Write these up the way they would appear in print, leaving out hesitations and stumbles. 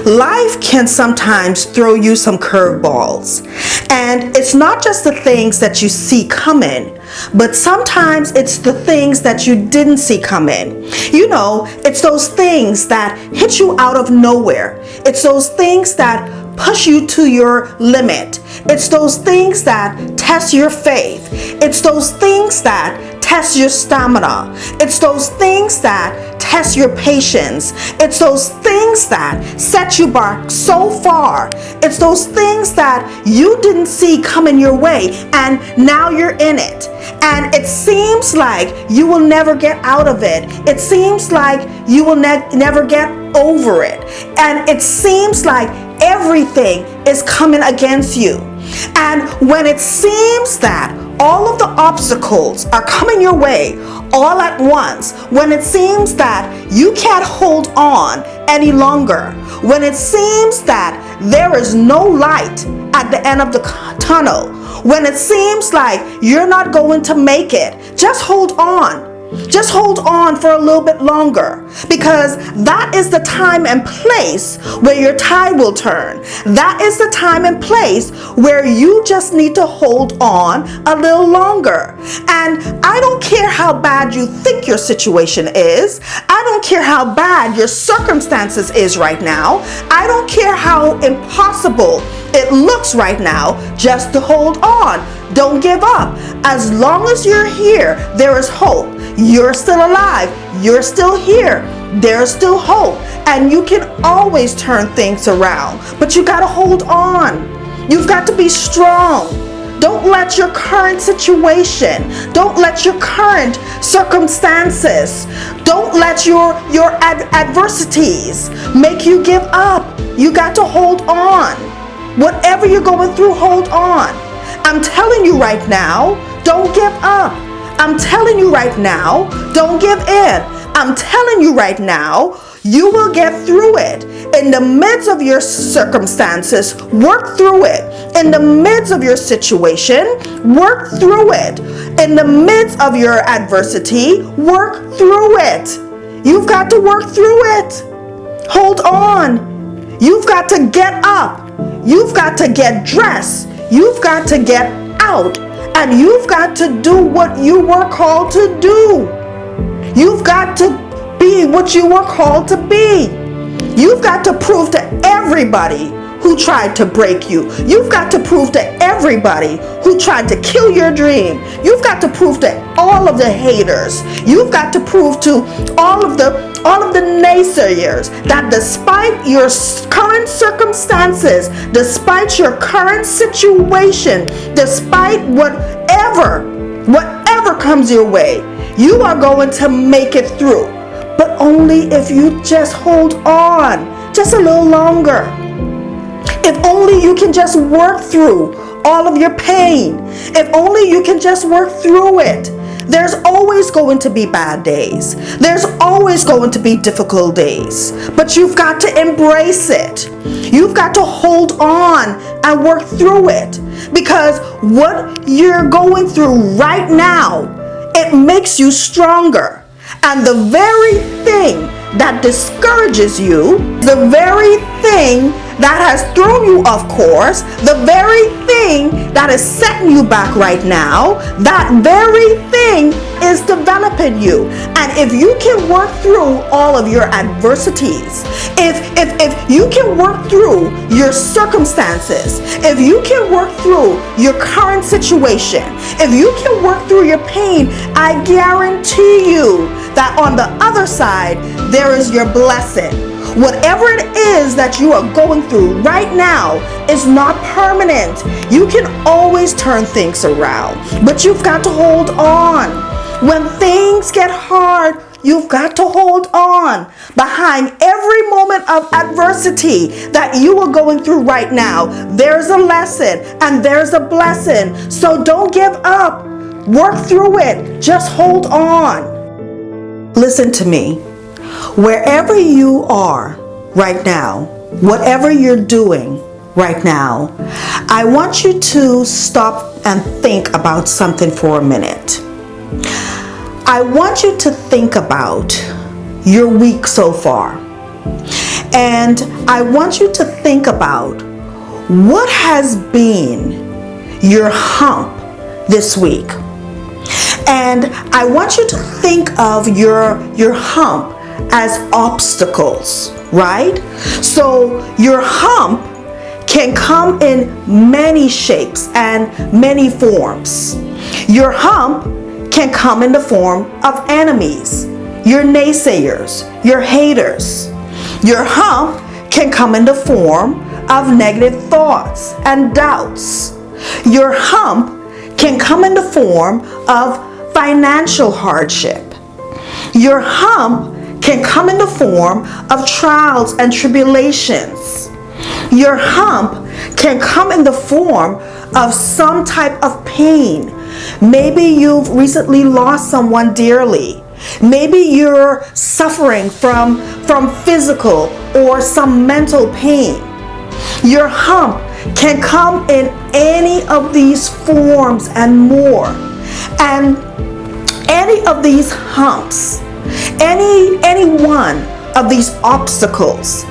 Life can sometimes throw you some curveballs, and it's not just the things that you see coming, but sometimes it's the things that you didn't see coming. It's those things that hit you out of nowhere. It's those things that push you to your limit. It's those things that test your faith. It's those things that test your stamina. It's those things that test your patience. It's those things that set you back so far. It's those things that you didn't see coming your way, and now you're in it. And it seems like you will never get out of it. It seems like you will never get over it. And it seems like everything is coming against you. And when it seems that all of the obstacles are coming your way all at once, when it seems that you can't hold on any longer, when it seems that there is no light at the end of the tunnel, when it seems like you're not going to make it, just hold on. Just hold on for a little bit longer, because that is the time and place where your tide will turn. That is the time and place where you just need to hold on a little longer. And I don't care how bad you think your situation is. I don't care how bad your circumstances is right now. I don't care how impossible it looks right now. Just to hold on. Don't give up. As long as you're here, there is hope. You're still alive. You're still here. There's still hope. And you can always turn things around. But you got to hold on. You've got to be strong. Don't let your current situation, don't let your current circumstances, don't let your adversities make you give up. You got to hold on. Whatever you're going through, hold on. I'm telling you right now, don't give up. I'm telling you right now, don't give in. I'm telling you right now, you will get through it. In the midst of your circumstances, work through it. In the midst of your situation, work through it. In the midst of your adversity, work through it. You've got to work through it. Hold on. You've got to get up. You've got to get dressed. You've got to get out, and you've got to do what you were called to do. You've got to be what you were called to be. You've got to prove to everybody who tried to break you. You've got to prove to everybody who tried to kill your dream. You've got to prove to all of the haters. You've got to prove to all of the naysayers that despite your current circumstances, despite your current situation, despite whatever comes your way, you are going to make it through. But only if you just hold on just a little longer. If only you can just work through all of your pain. If only you can just work through it. There's always going to be bad days. There's always going to be difficult days. But you've got to embrace it. You've got to hold on and work through it. Because what you're going through right now, it makes you stronger. And the very thing that discourages you, the very thing that has thrown you off course, the very thing that is setting you back right now, that very thing is developing you. And if you can work through all of your adversities, if you can work through your circumstances, if you can work through your current situation, if you can work through your pain, I guarantee you that on the other side, there is your blessing. Whatever it is that you are going through right now is not permanent. You can always turn things around, but you've got to hold on. When things get hard, you've got to hold on. Behind every moment of adversity that you are going through right now, there's a lesson and there's a blessing. So don't give up. Work through it. Just hold on. Listen to me. Wherever you are right now, whatever you're doing right now, I want you to stop and think about something for a minute. I want you to think about your week so far. And I want you to think about what has been your hump this week. And I want you to think of your hump as obstacles, right? So your hump can come in many shapes and many forms. Your hump can come in the form of enemies, your naysayers, your haters. Your hump can come in the form of negative thoughts and doubts. Your hump can come in the form of financial hardship. Your hump can come in the form of trials and tribulations. Your hump can come in the form of some type of pain. Maybe you've recently lost someone dearly. Maybe you're suffering from physical or some mental pain. Your hump can come in any of these forms and more. And any of these humps, any one of these obstacles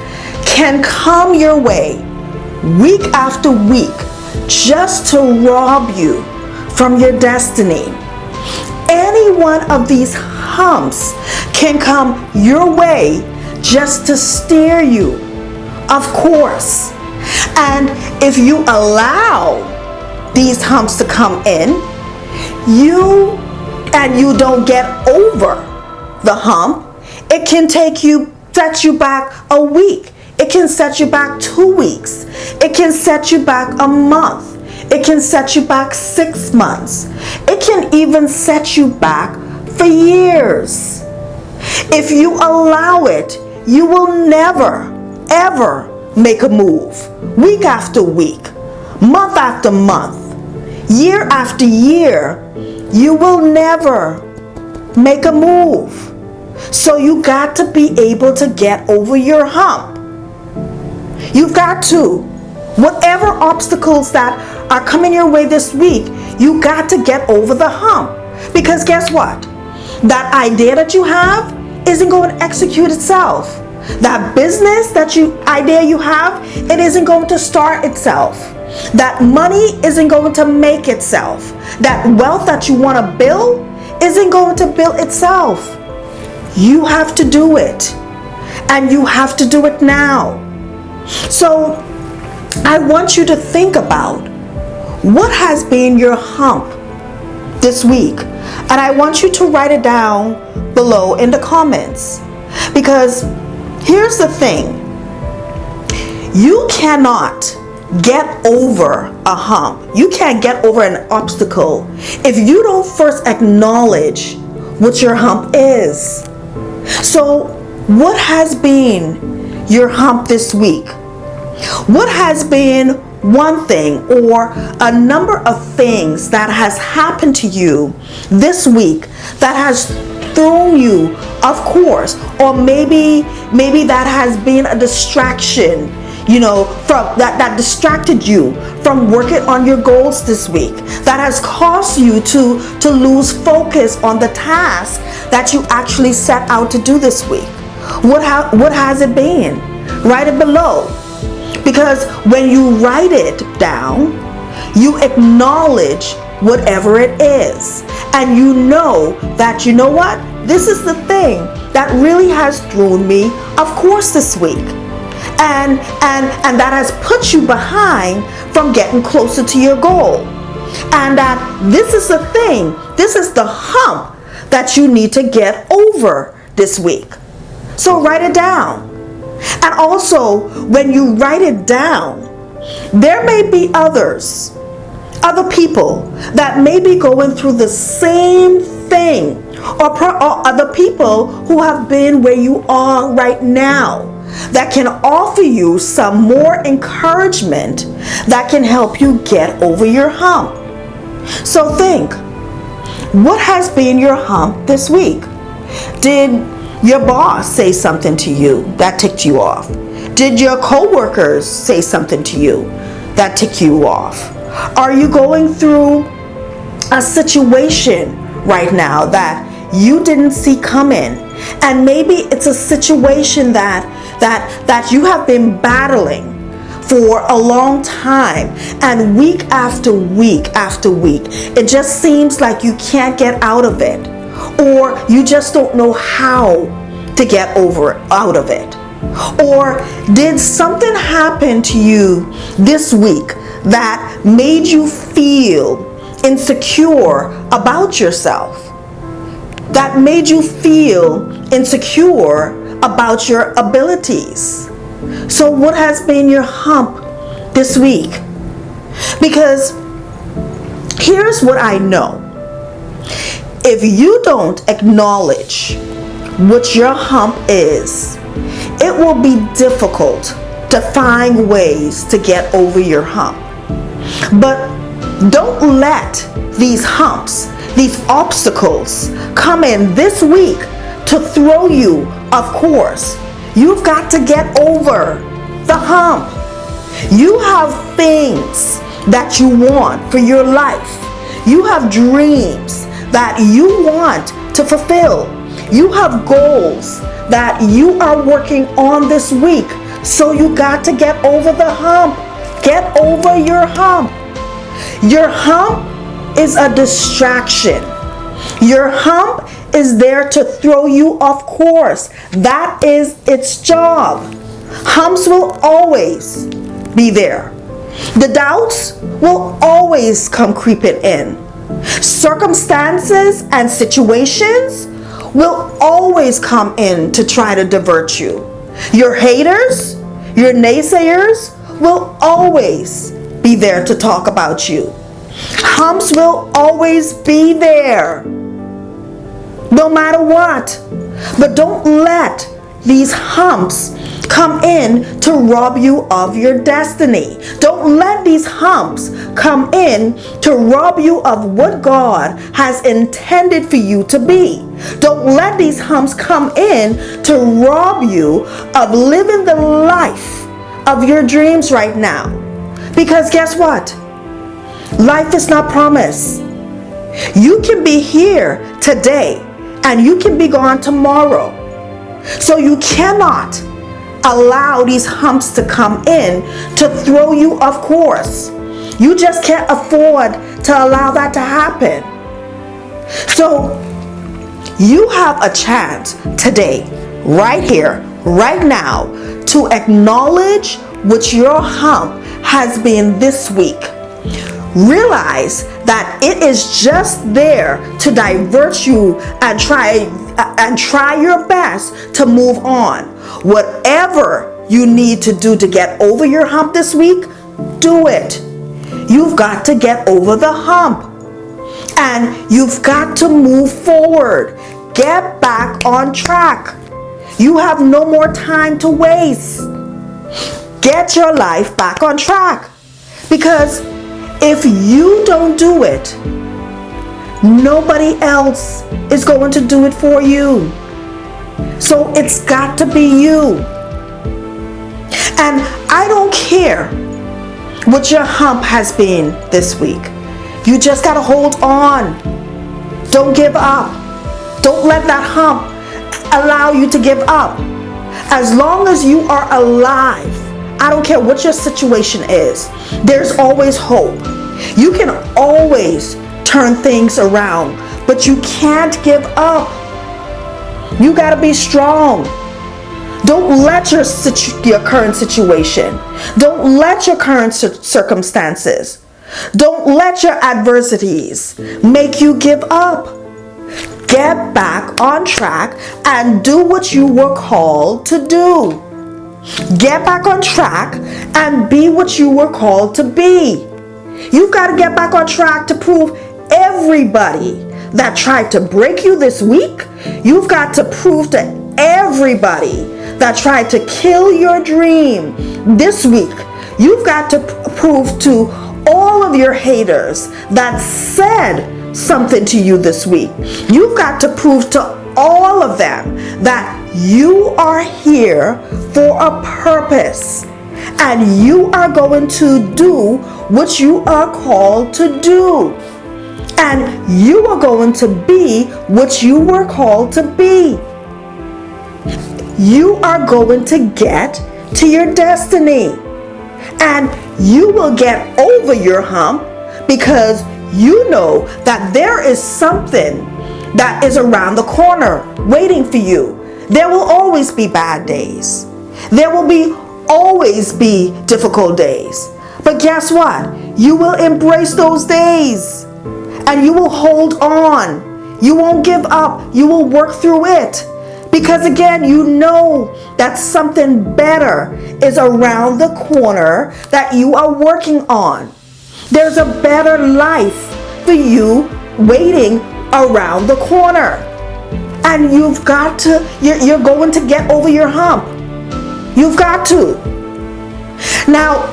can come your way week after week just to rob you from your destiny. Any one of these humps can come your way just to steer you, of course. And if you allow these humps to come in, you don't get over the hump, it can set you back a week. It can set you back 2 weeks. It can set you back a month. It can set you back 6 months. It can even set you back for years. If you allow it, you will never, ever make a move. Week after week, month after month, year after year, you will never make a move. So you got to be able to get over your hump. You've got to. Whatever obstacles that are coming your way this week, you got to get over the hump. Because guess what? That idea that you have isn't going to execute itself. That business idea you have, it isn't going to start itself. That money isn't going to make itself. That wealth that you want to build isn't going to build itself. You have to do it. And you have to do it now. So I want you to think about what has been your hump this week. And I want you to write it down below in the comments. Because here's the thing. You cannot get over a hump. You can't get over an obstacle if you don't first acknowledge what your hump is. So what has been your hump this week? What has been one thing or a number of things that has happened to you this week that has thrown you off course, or maybe that has been a distraction, from that distracted you from working on your goals this week, that has caused you to lose focus on the task that you actually set out to do this week? What has it been? Write it below. Because when you write it down, you acknowledge whatever it is. And you know that, you know what? This is the thing that really has thrown me off course this week. And that has put you behind from getting closer to your goal. And that this is the thing, this is the hump that you need to get over this week. So write it down. And also, when you write it down, there may be other people that may be going through the same thing, or other people who have been where you are right now, that can offer you some more encouragement that can help you get over your hump. So think, what has been your hump this week? Did your boss say something to you that ticked you off? Did your co-workers say something to you that ticked you off? Are you going through a situation right now that you didn't see coming? And maybe it's a situation that that you have been battling for a long time, and week after week after week, it just seems like you can't get out of it, or you just don't know how to get out of it. Or did something happen to you this week that made you feel insecure about yourself? That made you feel insecure about your abilities? So what has been your hump this week? Because here's what I know. If you don't acknowledge what your hump is, it will be difficult to find ways to get over your hump. But don't let these humps, these obstacles come in this week to throw you off course. You've got to get over the hump. You have things that you want for your life. You have dreams that you want to fulfill. You have goals that you are working on this week. So you got to get over the hump. Get over your hump. Your hump is a distraction. Your hump is there to throw you off course. That is its job. Humps will always be there. The doubts will always come creeping in. Circumstances and situations will always come in to try to divert you. Your haters, your naysayers will always be there to talk about you. Humps will always be there, no matter what. But don't let these humps come in to rob you of your destiny. Don't let these humps come in to rob you of what God has intended for you to be. Don't let these humps come in to rob you of living the life of your dreams right now. Because guess what? Life is not promised. You can be here today and you can be gone tomorrow. So you cannot allow these humps to come in to throw you off course. You just can't afford to allow that to happen. So you have a chance today, right here, right now, to acknowledge what your hump has been this week. Realize that it is just there to divert you and try your best to move on. Whatever you need to do to get over your hump this week, do it. You've got to get over the hump. And you've got to move forward. Get back on track. You have no more time to waste. Get your life back on track. Because if you don't do it, nobody else is going to do it for you. So it's got to be you. And I don't care what your hump has been this week. You just got to hold on. Don't give up. Don't let that hump allow you to give up. As long as you are alive, I don't care what your situation is, there's always hope. You can always turn things around, but you can't give up. You got to be strong. Don't let your current situation, don't let your current circumstances, don't let your adversities make you give up. Get back on track and do what you were called to do. Get back on track and be what you were called to be. You've got to get back on track to prove everybody that tried to break you this week. You've got to prove to everybody that tried to kill your dream this week. You've got to prove to all of your haters that said something to you this week. You've got to prove to all of them that you are here for a purpose and you are going to do what you are called to do, and you are going to be what you were called to be. you are going to get to your destiny. And you will get over your hump because you know that there is something that is around the corner waiting for you. There will always be bad days. There will always be difficult days. But guess what? You will embrace those days and you will hold on. You won't give up. You will work through it. Because again, you know that something better is around the corner that you are working on. There's a better life for you waiting around the corner. And you're going to get over your hump. You've got to. Now,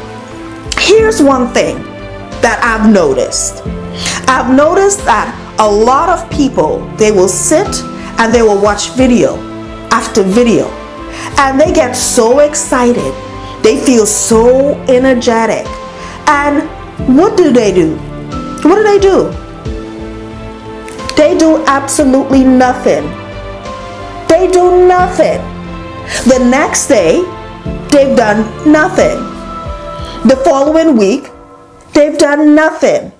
here's one thing that I've noticed. I've noticed that a lot of people, they will sit and they will watch video after video, and they get so excited. They feel so energetic. And what do? What do they do? They do absolutely nothing. They do nothing. The next day, they've done nothing. The following week, they've done nothing.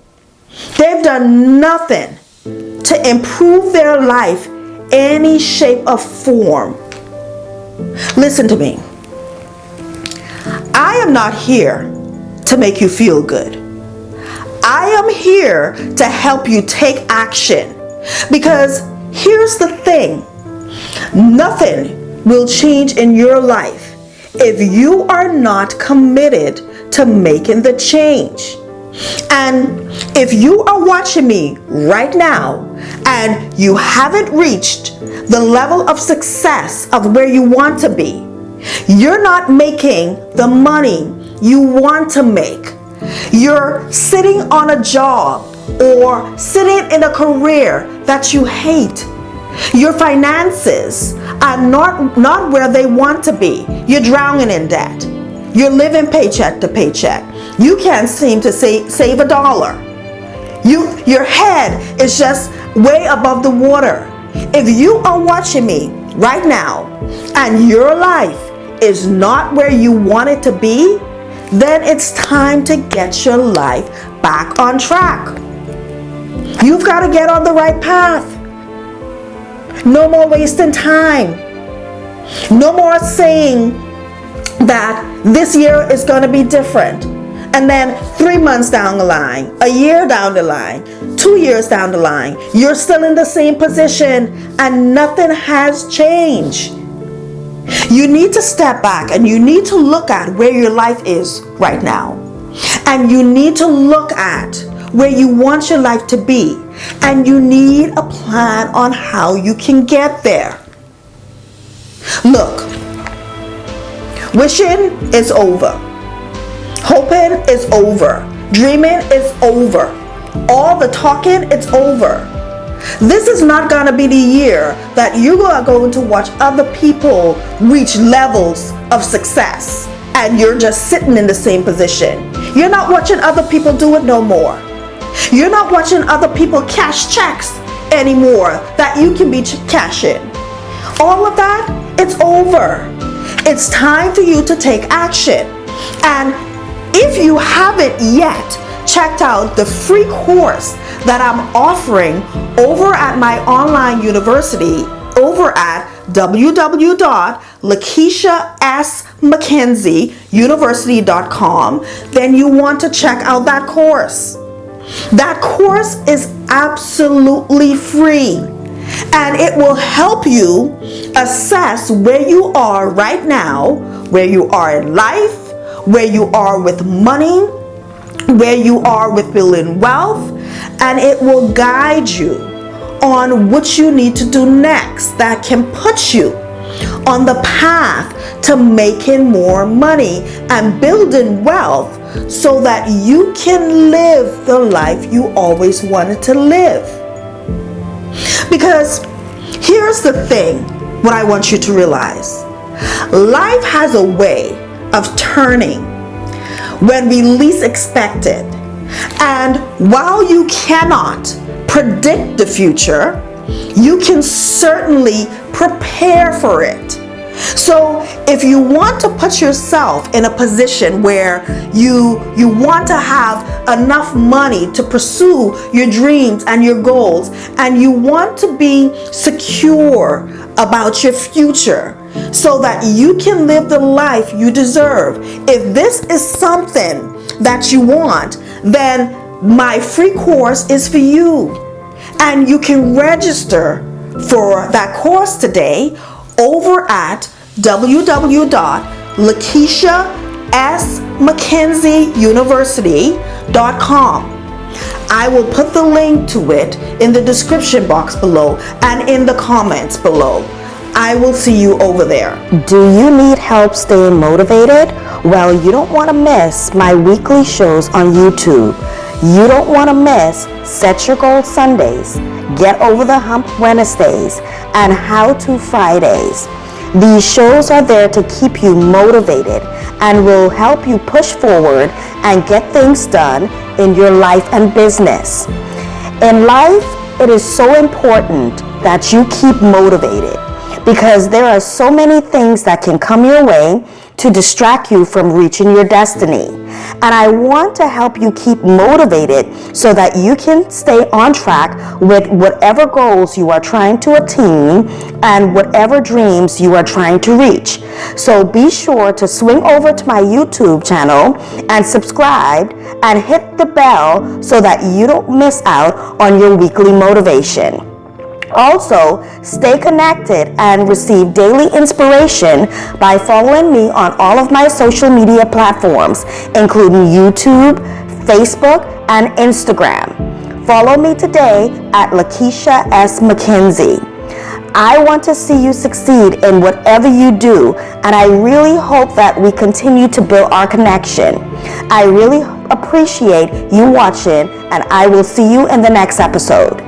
They've done nothing to improve their life any shape or form. Listen to me. I am not here to make you feel good. I am here to help you take action. Because here's the thing. Nothing will change in your life if you are not committed to making the change. And if you are watching me right now and you haven't reached the level of success of where you want to be, you're not making the money you want to make. You're sitting on a job or sitting in a career that you hate. Your finances are not where they want to be. You're drowning in debt. You're living paycheck to paycheck. You can't seem to save a dollar. Your head is just way above the water. If you are watching me right now and your life is not where you want it to be, then it's time to get your life back on track. You've got to get on the right path. No more wasting time. No more saying that this year is going to be different. And then 3 months down the line, a year down the line, 2 years down the line, you're still in the same position and nothing has changed. You need to step back and you need to look at where your life is right now. And you need to look at where you want your life to be. And you need a plan on how you can get there. Look, wishing is over. Hoping is over. Dreaming is over. All the talking, it's over. This is not going to be the year that you are going to watch other people reach levels of success and you're just sitting in the same position. You're not watching other people do it no more. You're not watching other people cash checks anymore that you can be cashing. All of that, it's over. It's time for you to take action. And if you haven't yet checked out the free course that I'm offering over at my online university over at www.LakeishaSMckenzie.com, then you want to check out that course. That course is absolutely free and it will help you assess where you are right now, where you are in life, where you are with money, where you are with building wealth, and it will guide you on what you need to do next that can put you on the path to making more money and building wealth so that you can live the life you always wanted to live. Because here's the thing, what I want you to realize. Life has a way of turning when we least expect it. And while you cannot predict the future, you can certainly prepare for it. So if you want to put yourself in a position where you want to have enough money to pursue your dreams and your goals, and you want to be secure about your future so that you can live the life you deserve, if this is something that you want, then my free course is for you. And you can register for that course today over at www.LakeishaSMckenzie.com. I will put the link to it in the description box below and in the comments below. I will see you over there. Do you need help staying motivated? Well, you don't want to miss my weekly shows on YouTube. You don't want to miss Set Your Goal Sundays, Get Over the Hump Wednesdays, and How to Fridays. These shows are there to keep you motivated and will help you push forward and get things done in your life and business. In life, it is so important that you keep motivated because there are so many things that can come your way to distract you from reaching your destiny. And I want to help you keep motivated so that you can stay on track with whatever goals you are trying to attain and whatever dreams you are trying to reach. So be sure to swing over to my YouTube channel and subscribe and hit the bell so that you don't miss out on your weekly motivation. Also, stay connected and receive daily inspiration by following me on all of my social media platforms, including YouTube, Facebook, and Instagram. Follow me today at LakeishaSMckenzie. I want to see you succeed in whatever you do, and I really hope that we continue to build our connection. I really appreciate you watching, and I will see you in the next episode.